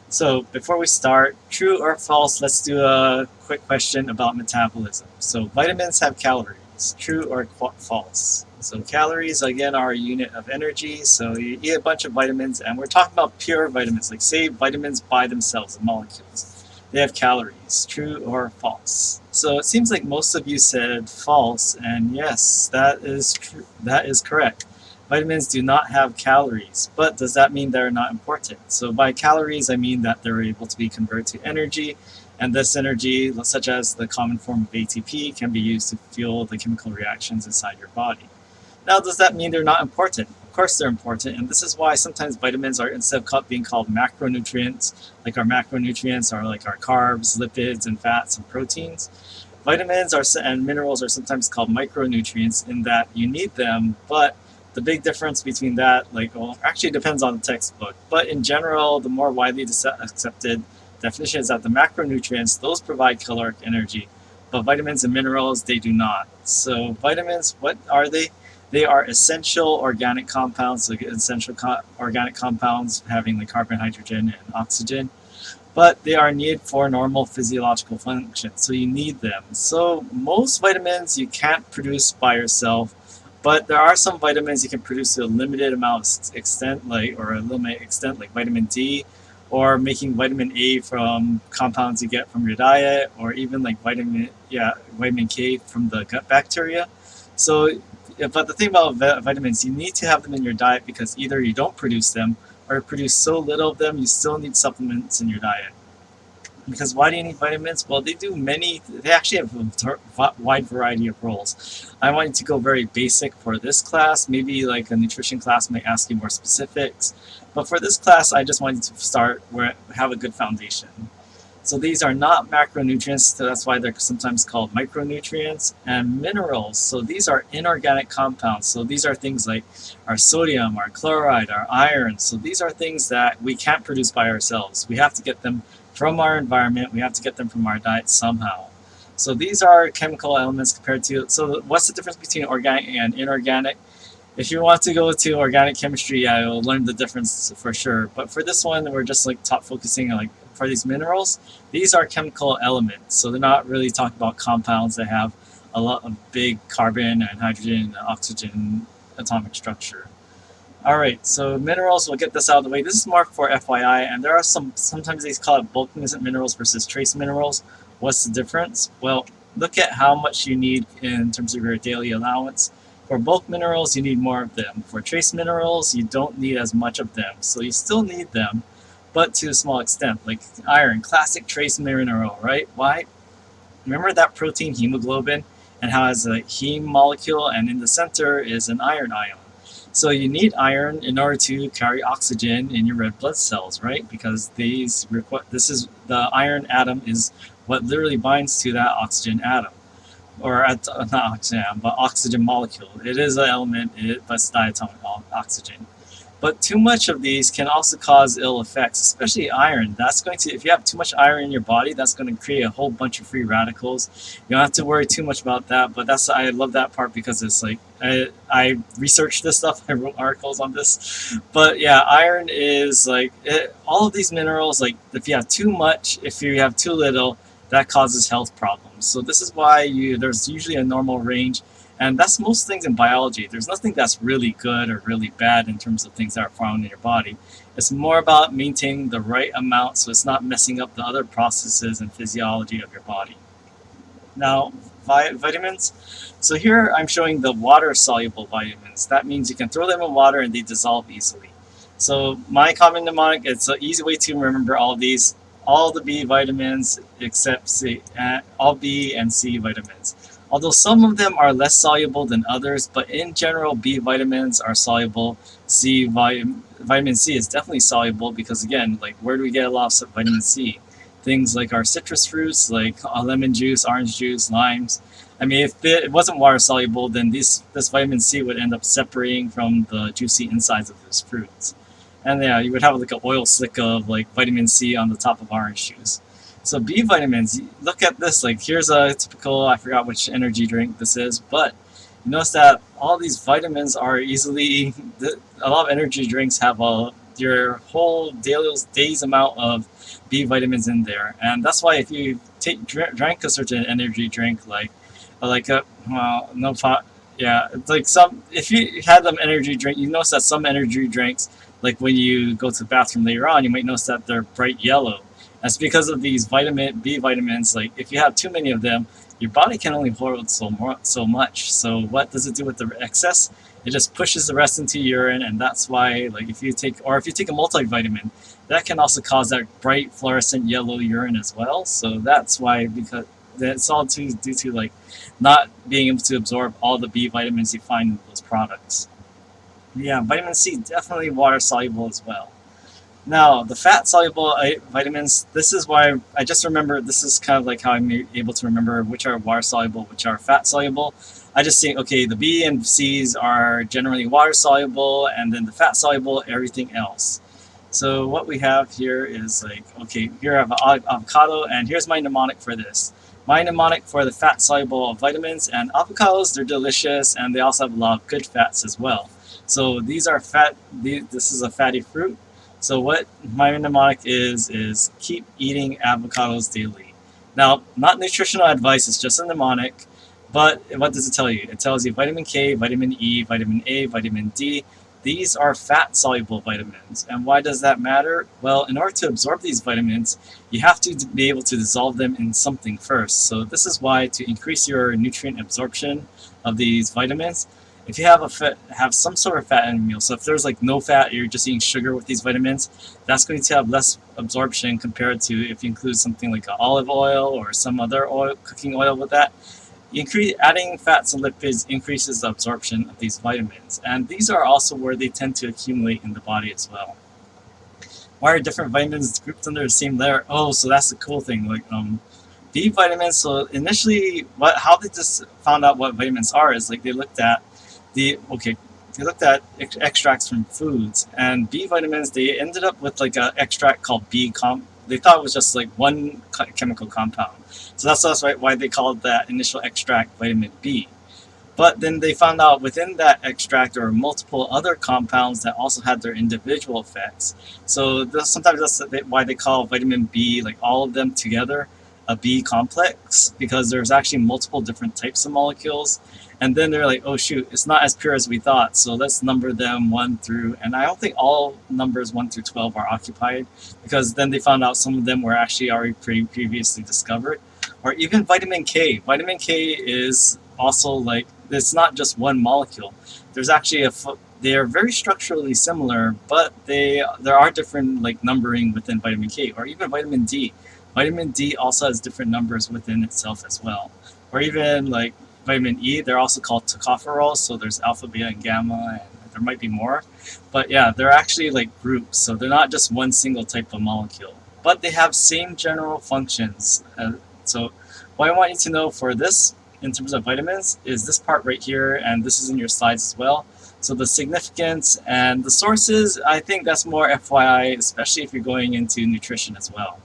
So before we start, true or false, let's do a quick question about metabolism. So vitamins have calories, true or false? So calories, again, are a unit of energy. So you eat a bunch of vitamins, and we're talking about pure vitamins, like say vitamins by themselves, the molecules. They have calories, true or false? So it seems like most of you said false, and yes, that is true. That is correct. Vitamins do not have calories, but does that mean they're not important? So by calories, I mean that they're able to be converted to energy, and this energy, such as the common form of ATP, can be used to fuel the chemical reactions inside your body. Now, does that mean they're not important? Of course they're important, and this is why sometimes vitamins are, instead of being called macronutrients, like our macronutrients are like our carbs, lipids, and fats and proteins. Vitamins are and minerals are sometimes called micronutrients in that you need them, but the big difference between that, like, well, actually depends on the textbook, but in general, the more widely accepted definition is that the macronutrients, those provide caloric energy, but vitamins and minerals, they do not. So vitamins, what are they? They are essential organic compounds, like essential organic compounds having the carbon, hydrogen, and oxygen, but they are needed for normal physiological function. So you need them. So most vitamins you can't produce by yourself, but there are some vitamins you can produce to a limited amount of extent, or a limited extent, like vitamin D, or making vitamin A from compounds you get from your diet, or even like vitamin K from the gut bacteria. So, but the thing about vitamins, you need to have them in your diet because either you don't produce them or produce so little of them, you still need supplements in your diet. Because why do you need vitamins? Well, they actually have a wide variety of roles. I want you to go very basic for this class. Maybe like a nutrition class might ask you more specifics. But for this class, I just want you to start where have a good foundation. So these are not macronutrients, so that's why they're sometimes called micronutrients, and minerals. So these are inorganic compounds. So these are things like our sodium, our chloride, our iron. So these are things that we can't produce by ourselves. We have to get them from our environment. We have to get them from our diet somehow. So these are chemical elements compared to, so what's the difference between organic and inorganic? If you want to go to organic chemistry, yeah, you'll learn the difference for sure. But for this one, we're just like focusing on like for these minerals, these are chemical elements. So they're not really talking about compounds that have a lot of big carbon and hydrogen and oxygen atomic structure. All right, so minerals, we'll get this out of the way. This is more for FYI, and there are sometimes they call it bulk minerals versus trace minerals. What's the difference? Well, look at how much you need in terms of your daily allowance. For bulk minerals, you need more of them. For trace minerals, you don't need as much of them. So you still need them, but to a small extent, like iron, classic trace mineral, right? Why? Remember that protein hemoglobin and how it has a heme molecule, and in the center is an iron ion. So you need iron in order to carry oxygen in your red blood cells, right? Because this is the iron atom is what literally binds to that oxygen atom, or not oxygen atom, but oxygen molecule. It is an element, but it's diatomic oxygen. But too much of these can also cause ill effects, especially iron. That's going to, if you have too much iron in your body, that's going to create a whole bunch of free radicals. You don't have to worry too much about that, but I love that part because it's like, I researched this stuff, I wrote articles on this. But yeah, iron is like, all of these minerals, like if you have too much, if you have too little, that causes health problems. So this is why there's usually a normal range. And that's most things in biology. There's nothing that's really good or really bad in terms of things that are found in your body. It's more about maintaining the right amount so it's not messing up the other processes and physiology of your body. Now, vitamins. So here I'm showing the water-soluble vitamins. That means you can throw them in water and they dissolve easily. So my common mnemonic, it's an easy way to remember all of these. All the B vitamins except C, all B and C vitamins. Although some of them are less soluble than others, but in general, B vitamins are soluble. Vitamin C is definitely soluble because, again, like where do we get a lot of vitamin C? Things like our citrus fruits, like lemon juice, orange juice, limes. I mean, if it wasn't water soluble, then this vitamin C would end up separating from the juicy insides of those fruits. And yeah, you would have like an oil slick of like vitamin C on the top of orange juice. So B vitamins, look at this, like here's a typical, I forgot which energy drink this is, but you notice that all these vitamins are easily, a lot of energy drinks have your whole day's amount of B vitamins in there. And that's why if you drank a certain energy drink like a well no pot yeah it's like some if you had them energy drink, you notice that some energy drinks, like when you go to the bathroom later on, you might notice that they're bright yellow. That's because of these vitamin B vitamins. Like if you have too many of them, your body can only hold so much. So what does it do with the excess? It just pushes the rest into urine, and that's why, like, if you take a multivitamin, that can also cause that bright fluorescent yellow urine as well. So that's why, because that's all due to like not being able to absorb all the B vitamins you find in those products. Yeah, vitamin C definitely water soluble as well. Now, the fat soluble vitamins, this is why I just remember, this is kind of like how I'm able to remember which are water soluble, which are fat soluble. I just think, okay, the B and C's are generally water soluble, and then the fat soluble, everything else. So what we have here is like, okay, here I have avocado, and here's my mnemonic for this. My mnemonic for the fat soluble vitamins and avocados, they're delicious, and they also have a lot of good fats as well. So these are this is a fatty fruit. So what my mnemonic is keep eating avocados daily. Now, not nutritional advice, it's just a mnemonic, but what does it tell you? It tells you vitamin K, vitamin E, vitamin A, vitamin D. These are fat-soluble vitamins. And why does that matter? Well, in order to absorb these vitamins, you have to be able to dissolve them in something first. So this is why, to increase your nutrient absorption of these vitamins, if you have some sort of fat in a meal, so if there's like no fat, you're just eating sugar with these vitamins, that's going to have less absorption compared to if you include something like olive oil or some other oil, cooking oil with that. Adding fats and lipids increases the absorption of these vitamins, and these are also where they tend to accumulate in the body as well. Why are different vitamins grouped under the same layer? Oh, so that's the cool thing. Like B vitamins. So initially, how they just found out what vitamins are is like they looked at extracts from foods, and B vitamins. They ended up with like an extract called They thought it was just like one chemical compound. So that's why they called that initial extract vitamin B. But then they found out within that extract there were multiple other compounds that also had their individual effects. So sometimes that's why they call vitamin B, like all of them together, a B complex, because there's actually multiple different types of molecules. And then they're like, oh shoot, it's not as pure as we thought, so let's number them 1 through, and I don't think all numbers 1 through 12 are occupied, because then they found out some of them were actually already previously discovered. Or even vitamin K. Vitamin K is also like, it's not just one molecule. There's actually they are very structurally similar, but there are different like numbering within vitamin K. Or even vitamin D. Vitamin D also has different numbers within itself as well. Or even like vitamin E, they're also called tocopherols, so there's alpha, beta, and gamma, and there might be more. But yeah, they're actually like groups, so they're not just one single type of molecule. But they have same general functions. So what I want you to know for this, in terms of vitamins, is this part right here, and this is in your slides as well. So the significance and the sources, I think that's more FYI, especially if you're going into nutrition as well.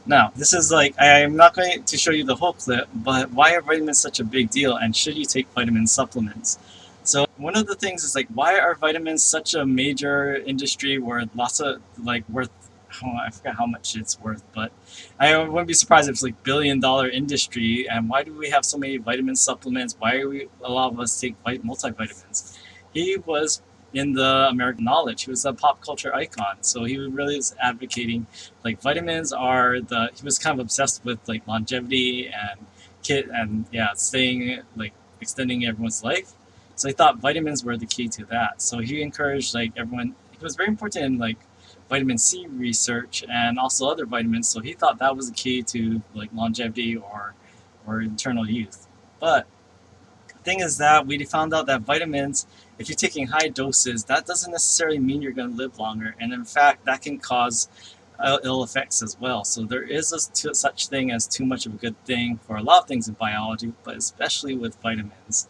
Now, this is like, I'm not going to show you the whole clip, but why are vitamins such a big deal, and should you take vitamin supplements? So one of the things is like, why are vitamins such a major industry where lots of I forgot how much it's worth, but I wouldn't be surprised if it's like $1 billion industry. And why do we have so many vitamin supplements? Why are a lot of us take multivitamins? He was in the American knowledge. He was a pop culture icon. So he really was advocating like vitamins are he was kind of obsessed with like longevity and staying like extending everyone's life. So he thought vitamins were the key to that. So he encouraged like everyone. He was very important in like vitamin C research and also other vitamins. So he thought that was the key to like longevity or eternal youth. But the thing is that we found out that vitamins, if you're taking high doses, that doesn't necessarily mean you're going to live longer. And in fact, that can cause ill effects as well. So there is such thing as too much of a good thing for a lot of things in biology, but especially with vitamins.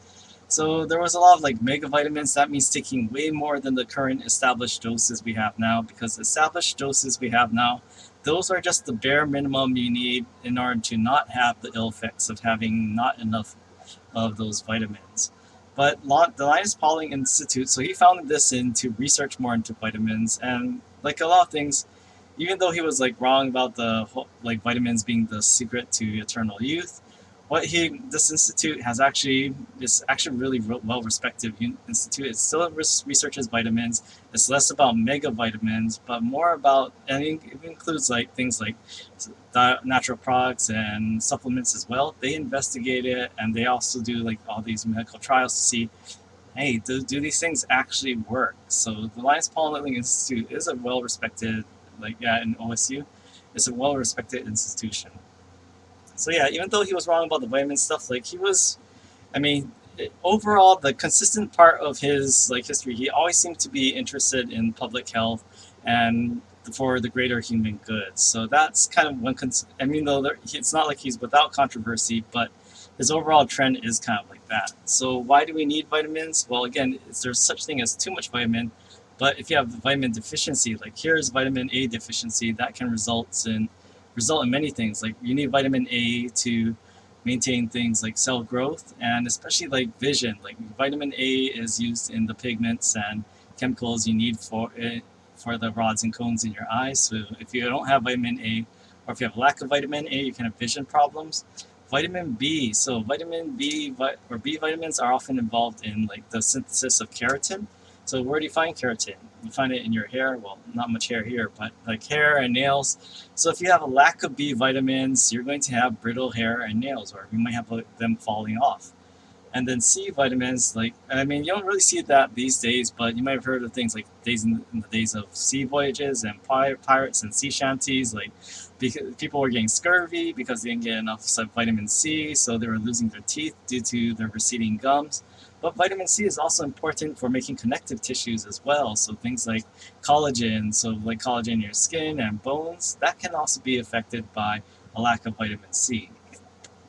So there was a lot of like mega vitamins. That means taking way more than the current established doses we have now, because established doses we have now, those are just the bare minimum you need in order to not have the ill effects of having not enough of those vitamins. But the Linus Pauling Institute, so he founded this in to research more into vitamins, and like a lot of things, even though he was like wrong about the whole, like vitamins being the secret to eternal youth, this institute has actually is actually really well respected institute. It still researches vitamins. It's less about mega vitamins, but more about, and it includes like things like natural products and supplements as well. They investigate it, and they also do like all these medical trials to see, hey, do these things actually work? So the Linus Pauling Institute is a well respected, like yeah, in OSU, it's a well respected institution. So yeah, even though he was wrong about the vitamin stuff, like he was, I mean, overall the consistent part of his like history, he always seemed to be interested in public health and for the greater human good. So that's kind of one. I mean, though it's not like he's without controversy, but his overall trend is kind of like that. So why do we need vitamins? Well, again, there's such thing as too much vitamin, but if you have vitamin deficiency, like here's vitamin A deficiency, that can result in many things. Like you need vitamin A to maintain things like cell growth and especially like vision. Like vitamin A is used in the pigments and chemicals you need for it for the rods and cones in your eyes. So if you don't have vitamin A, or if you have lack of vitamin A, you can have vision problems. Vitamin B. So vitamin B or B vitamins are often involved in like the synthesis of keratin. So where do you find keratin? You find it in your hair. Well, not much hair here, but like hair and nails. So if you have a lack of B vitamins, you're going to have brittle hair and nails, or you might have them falling off. And then C vitamins, like I mean, you don't really see that these days, but you might have heard of things like days in the days of sea voyages and pirates and sea shanties. Like because people were getting scurvy because they didn't get enough vitamin C, so they were losing their teeth due to their receding gums. But vitamin C is also important for making connective tissues as well. So things like collagen, so like collagen in your skin and bones, that can also be affected by a lack of vitamin C.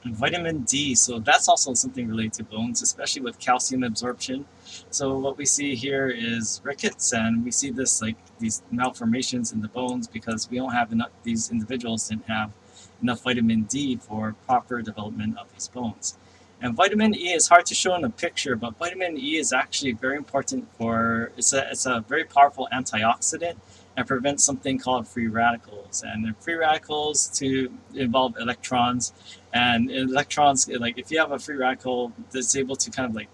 Vitamin D, so that's also something related to bones, especially with calcium absorption. So what we see here is rickets, and we see this like these malformations in the bones because we don't have enough. These individuals didn't have enough vitamin D for proper development of these bones. And vitamin E is hard to show in a picture, but vitamin E is actually very important for it's a very powerful antioxidant and prevents something called free radicals. And free radicals to involve electrons, and electrons, like if you have a free radical that's able to kind of like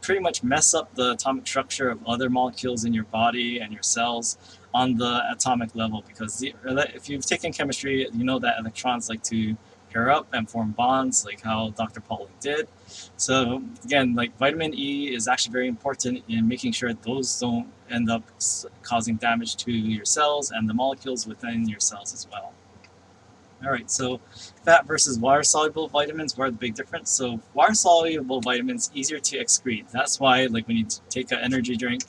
pretty much mess up the atomic structure of other molecules in your body and your cells on the atomic level, because if you've taken chemistry, you know that electrons like to pair up and form bonds, like how Dr. Pauling did. So again, like vitamin E is actually very important in making sure those don't end up causing damage to your cells and the molecules within your cells as well. All right, so fat versus water-soluble vitamins, what are the big difference? So water-soluble vitamins easier to excrete. That's why like when you take an energy drink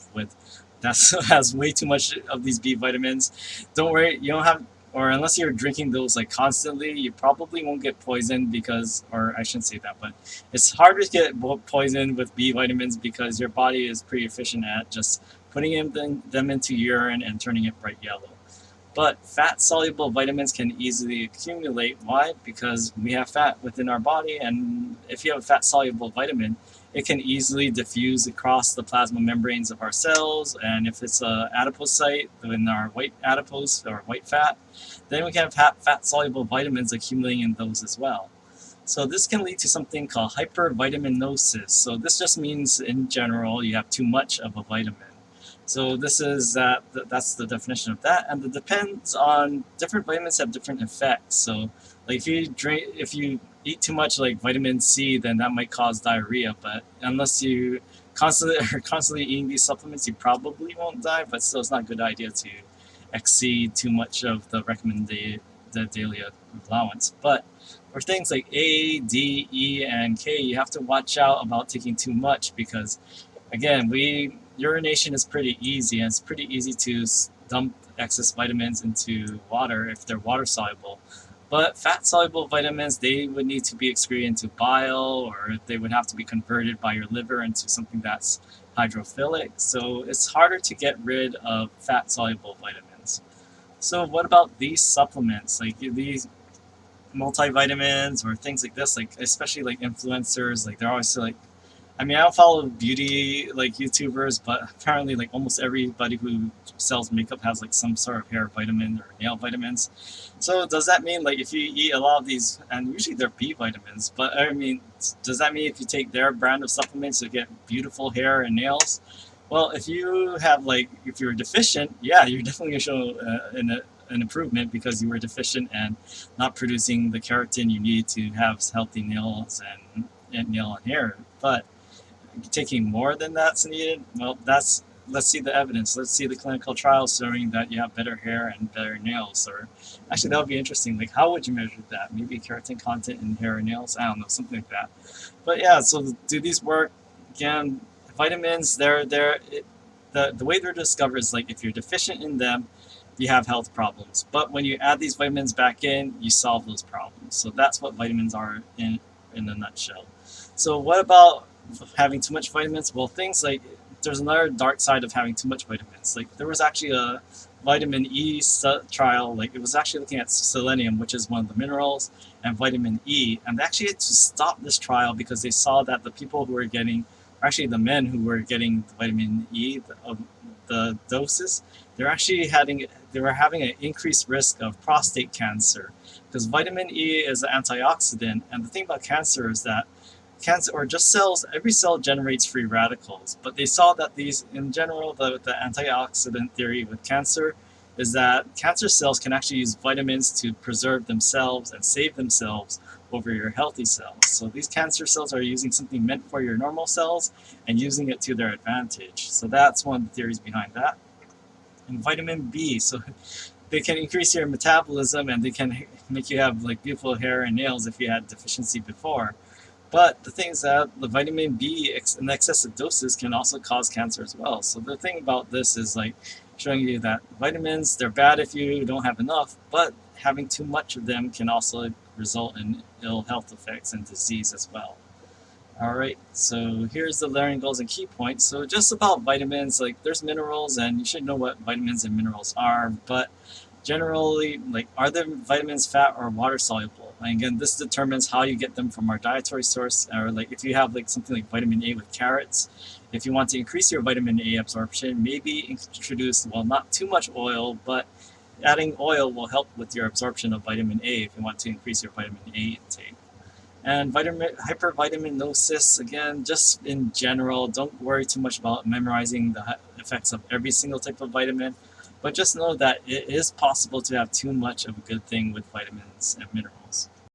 that has way too much of these B vitamins, don't worry, you don't have, or unless you're drinking those like constantly, you probably won't get poisoned because, or I shouldn't say that, but it's harder to get poisoned with B vitamins because your body is pretty efficient at just putting them into urine and turning it bright yellow. But fat-soluble vitamins can easily accumulate. Why? Because we have fat within our body, and if you have a fat-soluble vitamin, it can easily diffuse across the plasma membranes of our cells, and if it's an adipocyte in our white adipose or white fat, then we can have fat-soluble vitamins accumulating in those as well. So this can lead to something called hypervitaminosis. So this just means in general you have too much of a vitamin. So this is that's the definition of that, and it depends on different vitamins have different effects. So like if you eat too much like vitamin C, then that might cause diarrhea. But unless you constantly eating these supplements, you probably won't die. But still, it's not a good idea to exceed too much of the recommended daily allowance. But for things like A, D, E, and K, you have to watch out about taking too much because, again, urination is pretty easy, and it's pretty easy to dump excess vitamins into water if they're water soluble. But fat-soluble vitamins, they would need to be excreted into bile, or they would have to be converted by your liver into something that's hydrophilic. So it's harder to get rid of fat-soluble vitamins. So what about these supplements, like these multivitamins or things like this, like especially like influencers, like they're always like, I mean, I don't follow beauty like YouTubers, but apparently like almost everybody who sells makeup has like some sort of hair vitamin or nail vitamins. So does that mean like if you eat a lot of these, and usually they're B vitamins, but I mean, does that mean if you take their brand of supplements you get beautiful hair and nails? Well, if you have like if you're deficient, yeah, you're definitely gonna show an improvement because you were deficient and not producing the keratin you need to have healthy nails and nail and hair. But taking more than that's needed, well, that's let's see the evidence. Let's see the clinical trials showing that you have better hair and better nails. Or actually, that would be interesting. Like, how would you measure that? Maybe keratin content in hair and nails. I don't know, something like that. But yeah, so do these work? Again, vitamins. The way they're discovered is like if you're deficient in them, you have health problems. But when you add these vitamins back in, you solve those problems. So that's what vitamins are in a nutshell. So what about having too much vitamins? Well, things like there's another dark side of having too much vitamins. Like there was actually a vitamin E trial. Like it was actually looking at selenium, which is one of the minerals, and vitamin E. And they actually had to stop this trial because they saw that the people who were getting, actually the men who were getting vitamin E of the doses, they were having an increased risk of prostate cancer because vitamin E is an antioxidant. And the thing about cancer is that cancer or just cells, every cell generates free radicals, but they saw that these, in general, the antioxidant theory with cancer is that cancer cells can actually use vitamins to preserve themselves and save themselves over your healthy cells. So these cancer cells are using something meant for your normal cells and using it to their advantage. So that's one of the theories behind that. And vitamin B, so they can increase your metabolism and they can make you have like beautiful hair and nails if you had deficiency before. But the thing is that the vitamin B in excessive doses can also cause cancer as well. So the thing about this is like showing you that vitamins, they're bad if you don't have enough, but having too much of them can also result in ill health effects and disease as well. All right, so here's the learning goals and key points. So just about vitamins, like there's minerals and you should know what vitamins and minerals are, but generally, like, are the vitamins fat or water soluble? And again, this determines how you get them from our dietary source. Or like if you have like something like vitamin A with carrots, if you want to increase your vitamin A absorption, maybe introduce, well, not too much oil, but adding oil will help with your absorption of vitamin A if you want to increase your vitamin A intake. And hypervitaminosis, again, just in general, don't worry too much about memorizing the effects of every single type of vitamin, but just know that it is possible to have too much of a good thing with vitamins and minerals.